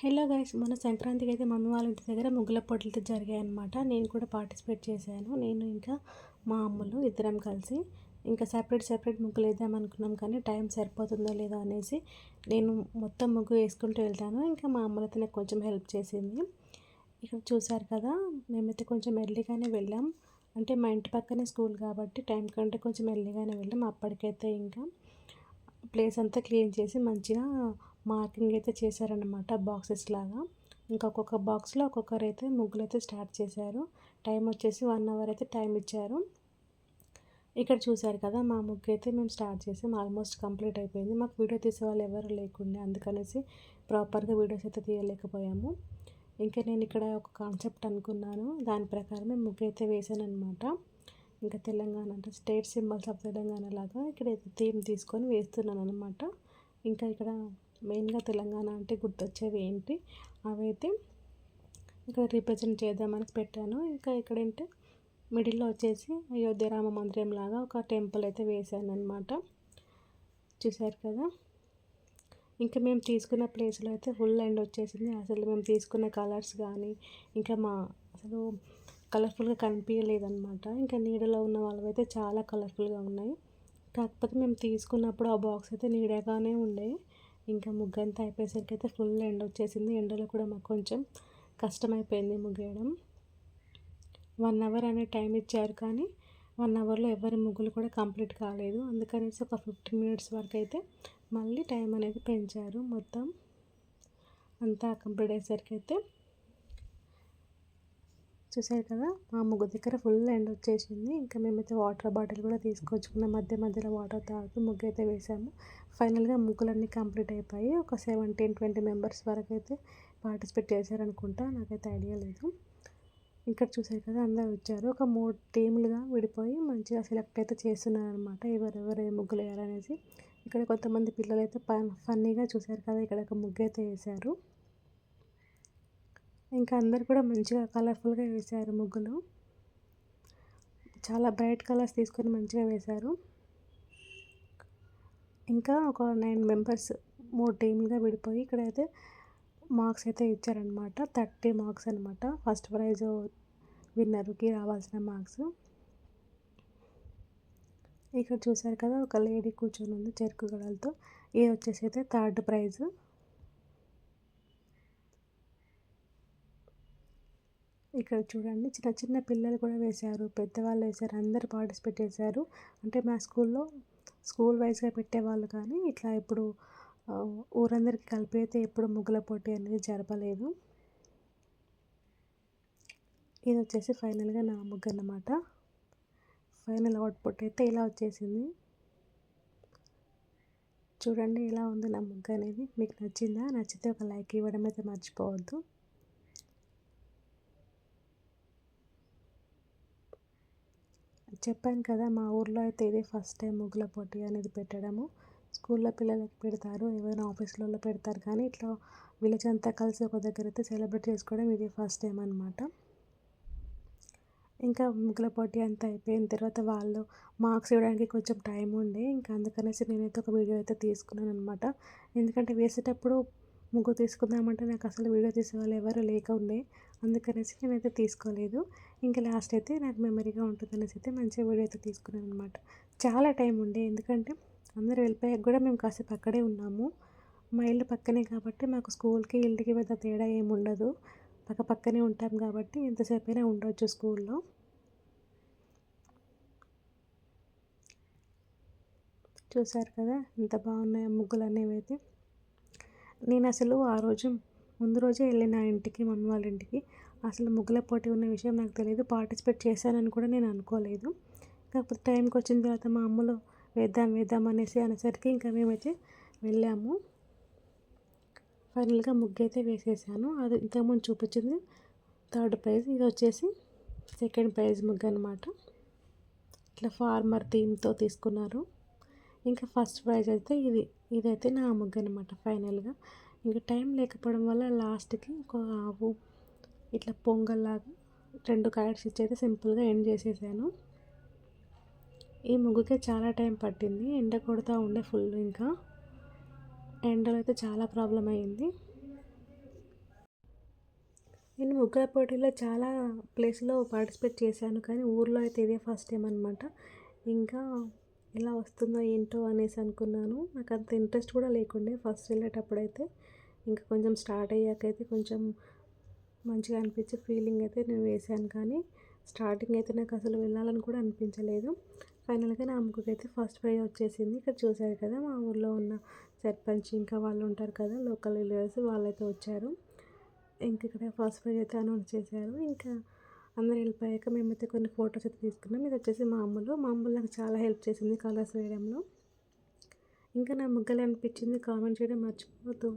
Hello guys, మన సంక్రాంతికి అయితే మమ్మీ వాళ్ళ ఇంటి దగ్గర ముగ్గుల పోటీలు జరిగాయన్నమాట. నేను కూడా పార్టిసిపేట్ చేశాను. నేను ఇంకా మా అమ్మలు ఇద్దరం కలిసి ఇంకా సపరేట్ ముగ్గులు వేద్దాం అనుకున్నాం, కానీ టైం సరిపోతుందో లేదో అనేసి నేను మొత్తం ముగ్గు వేసుకుంటూ వెళ్తాను. ఇంకా మా అమ్మలైతే నాకు కొంచెం హెల్ప్ చేసింది. ఇక్కడ చూసారు కదా, మేమైతే కొంచెం ఎర్లీగానే వెళ్ళాం. అంటే మా ఇంటి పక్కనే స్కూల్ కాబట్టి టైం కంటే కొంచెం ఎర్లీగానే వెళ్ళాం. అప్పటికైతే ఇంకా ప్లేస్ అంతా క్లీన్ చేసి మంచిగా మార్కింగ్ అయితే చేశారనమాట, బాక్సెస్ లాగా. ఇంకా ఒక్కొక్క బాక్స్లో ఒక్కొక్కరైతే ముగ్గులు అయితే స్టార్ట్ చేశారు. టైం వచ్చేసి 1 అవర్ అయితే టైం ఇచ్చారు. ఇక్కడ చూశారు కదా, మా ముగ్గు అయితే మేము స్టార్ట్ చేసాం. ఆల్మోస్ట్ కంప్లీట్ అయిపోయింది. మాకు వీడియో తీసే వాళ్ళు ఎవరు లేకుండే, అందుకనేసి ప్రాపర్గా వీడియోస్ అయితే తీయలేకపోయాము. ఇంకా నేను ఇక్కడ ఒక కాన్సెప్ట్ అనుకున్నాను, దాని ప్రకారమే ముగ్గు అయితే వేసాను అనమాట. ఇంకా తెలంగాణ అంటే స్టేట్ సింబల్స్ ఆఫ్ తెలంగాణ లాగా ఇక్కడ థీమ్ తీసుకొని వేస్తున్నాను అనమాట. ఇంకా ఇక్కడ మెయిన్గా తెలంగాణ అంటే గుర్తొచ్చేవి ఏంటి అవైతే ఇక్కడ రీప్రజెంట్ చేద్దామని పెట్టాను. ఇంకా ఇక్కడ ఏంటి మిడిల్లో వచ్చేసి అయోధ్య రామ మందిరం లాగా ఒక టెంపుల్ అయితే వేసాను అనమాట. చూసారు కదా, ఇంకా మేము తీసుకున్న ప్లేస్లో అయితే ఫుల్ ఎండ్ వచ్చేసింది. అసలు మేము తీసుకున్న కలర్స్ కానీ ఇంకా అసలు కలర్ఫుల్గా కనిపించలేదన్నమాట. ఇంకా నీడలో ఉన్న వాళ్ళవి అయితే చాలా కలర్ఫుల్గా ఉన్నాయి. కాకపోతే మేము తీసుకున్నప్పుడు ఆ బాక్స్ అయితే నీడగానే ఉండే. ఇంకా ముగ్గు అంతా అయిపోయేసరికి అయితే ఫుల్ ఎండ వచ్చేసింది. ఎండలో కూడా మాకు కొంచెం కష్టమైపోయింది ముగ్గేయడం. 1 అవర్ అనే టైం ఇచ్చారు, కానీ 1 అవర్లో ఎవరి ముగ్గులు కూడా కంప్లీట్ కాలేదు. అందుకనేసి ఒక 15 మినిట్స్ వరకు అయితే మళ్ళీ టైం అనేది పెంచారు. మొత్తం అంతా కంప్లీట్ అయ్యేసరికి అయితే చూసారు కదా, మా ముగ్గు దగ్గర ఫుల్ ఎండ్ వచ్చేసింది. ఇంకా మేమైతే వాటర్ బాటిల్ కూడా తీసుకొచ్చుకున్న మధ్యలో వాటర్ తాగుతూ ముగ్గు అయితే వేసాము. ఫైనల్గా ముగ్గులన్నీ కంప్లీట్ అయిపోయి ఒక 17-20 మెంబర్స్ వరకు అయితే పార్టిసిపేట్ చేశారనుకుంటా, నాకైతే ఐడియా లేదు. ఇక్కడ చూసారు కదా, అందరు వచ్చారు. ఒక 3 టీములుగా విడిపోయి మంచిగా సెలెక్ట్ అయితే చేస్తున్నారు అనమాట, ఎవరెవరు ఏ ముగ్గులు వేయాలనేసి. ఇక్కడ కొంతమంది పిల్లలు అయితే ఫన్నీగా చూసారు కదా, ఇక్కడ ఒక ముగ్గు అయితే వేశారు. ఇంకా అందరు కూడా మంచిగా కలర్ఫుల్గా వేశారు ముగ్గులు. చాలా బ్రైట్ కలర్స్ తీసుకొని మంచిగా వేశారు. ఇంకా ఒక 9 మెంబర్స్ 3 టీమ్లుగా విడిపోయి ఇక్కడైతే మార్క్స్ అయితే ఇచ్చారనమాట. 30 మార్క్స్ అనమాట. ఫస్ట్ ప్రైజ్ విన్నర్కి రావాల్సిన మార్క్స్. ఇక్కడ చూసారు కదా, ఒక లేడీ కూర్చొని ఉంది చెరుకు గడలతో. ఇది వచ్చేసి అయితే 3rd ప్రైజ్. ఇక్కడ చూడండి, చిన్న చిన్న పిల్లలు కూడా వేశారు, పెద్దవాళ్ళు వేశారు, అందరు పార్టిసిపేట్ చేశారు. అంటే మా స్కూల్లో స్కూల్ వైజ్గా పెట్టేవాళ్ళు, కానీ ఇట్లా ఇప్పుడు ఊరందరికీ కలిపి అయితే ఎప్పుడు ముగ్గుల పోటీ అనేది జరపలేదు. ఇది వచ్చేసి ఫైనల్గా నా ముగ్గు అన్నమాట. ఫైనల్ అవుట్పుట్ అయితే ఇలా వచ్చేసింది. చూడండి ఎలా ఉంది నా ముగ్గు అనేది. మీకు నచ్చిందా? నచ్చితే ఒక లైక్ ఇవ్వడం అయితే మర్చిపోవద్దు. చెప్పాను కదా, మా ఊర్లో అయితే ఇదే ఫస్ట్ టైం ముగ్గుల పోటీ అనేది పెట్టడము. స్కూల్లో పిల్లలకి పెడతారు, ఏమైనా ఆఫీస్లలో పెడతారు, కానీ ఇట్లా విలేజ్ అంతా కలిసి ఒక దగ్గర అయితే సెలబ్రేట్ చేసుకోవడం ఇదే ఫస్ట్ టైం అనమాట. ఇంకా ముగ్గుల పోటీ అంతా అయిపోయిన తర్వాత వాళ్ళు మార్క్స్ ఇవ్వడానికి కొంచెం టైం ఉండే, ఇంకా అందుకనేసి నేనైతే ఒక వీడియో అయితే తీసుకున్నాను అనమాట. ఎందుకంటే వేసేటప్పుడు ముగ్గు తీసుకుందామంటే నాకు అసలు వీడియో తీసే వాళ్ళు ఎవరు లేక ఉండే, అందుకనేసి నేనైతే తీసుకోలేదు. ఇంకా లాస్ట్ అయితే నాకు మెమరీగా ఉంటుందనేసి అయితే మంచిగా వీడియో అయితే తీసుకున్నాను అనమాట. చాలా టైం ఉండే, ఎందుకంటే అందరూ వెళ్ళిపోయాక కూడా మేము కాసేపు అక్కడే ఉన్నాము. మా ఇల్లు పక్కనే కాబట్టి మాకు స్కూల్కి ఇంటికి పెద్ద తేడా ఏమి ఉండదు. పక్కనే ఉంటాం కాబట్టి ఎంతసేపు అయినా ఉండొచ్చు స్కూల్లో. చూసారు కదా ఎంత బాగున్నాయో ముగ్గులు అనేవి అయితే. నేను అసలు ఆ రోజు ముందు రోజే వెళ్ళిన ఇంటికి, మమ్మీ వాళ్ళ ఇంటికి. అసలు ముగ్గుల పోటీ ఉన్న విషయం నాకు తెలియదు, పార్టిసిపేట్ చేశానని కూడా నేను అనుకోలేదు. కాకపోతే టైంకి వచ్చిన తర్వాత మా అమ్మలు వేద్దాం అనేసరికి ఇంకా మేమైతే వెళ్ళాము. ఫైనల్గా ముగ్గు అయితే వేసేసాను. అది ఇంతకుముందు చూపించింది 3rd ప్రైజ్, ఇది వచ్చేసి 2nd ప్రైజ్ ముగ్గు అనమాట. ఇట్లా ఫార్మర్ థీమ్తో తీసుకున్నారు. ఇంకా ఫస్ట్ ప్రైజ్ అయితే ఇదైతే నా ముగ్గు అనమాట. ఫైనల్గా ఇంకా టైం లేకపోవడం వల్ల లాస్ట్కి ఒక ఆవు ఇట్లా పొంగల్లాగా 2 కైట్స్ ఇచ్చి అయితే సింపుల్గా ఎండ్ చేసేసాను. ఈ ముగ్గుకే చాలా టైం పట్టింది, ఎండ కొడుతూ ఉండే ఫుల్. ఇంకా ఎండలో అయితే చాలా ప్రాబ్లం అయ్యింది. నేను ముగ్గుల పోటీలో చాలా ప్లేస్‌లో పార్టిసిపేట్ చేశాను. కానీ ఊర్లో అయితే ఇదే ఫస్ట్ టైం అనమాట. ఇంకా ఎలా వస్తుందో ఏంటో అనేసి అనుకున్నాను. నాకంత ఇంట్రెస్ట్ కూడా లేకుండే ఫస్ట్ వెళ్ళేటప్పుడైతే. ఇంకా కొంచెం స్టార్ట్ అయ్యాకైతే కొంచెం మంచిగా అనిపించి ఫీలింగ్ అయితే నేను వేశాను. కానీ స్టార్టింగ్ అయితే నాకు అసలు వెళ్ళాలని కూడా అనిపించలేదు. ఫైనల్‌గా నా ముగ్గుకైతే ఫస్ట్ ప్రైజ్ వచ్చేసింది. ఇక్కడ చూసారు కదా! మా ఊర్లో ఉన్న సర్పంచ్ ఇంకా వాళ్ళు ఉంటారు కదా! లోకల్ లీడర్స్ వాళ్ళైతే వచ్చారు. ఇంక ఇక్కడ ఫస్ట్ ప్రైజ్ అయితే అనౌన్స్ చేశారు. ఇంకా అందరూ వెళ్ళిపోయాక మేమైతే కొన్ని ఫోటోస్ అయితే తీసుకున్నాం. ఇదొచ్చేసి మా అమ్ములు. మా అమ్ములు నాకు చాలా హెల్ప్ చేసింది కలర్స్ వేయడంలో. ఇంకా నా ముగ్గులు అనిపించింది కామెంట్ చేయడం మర్చిపోవద్దు.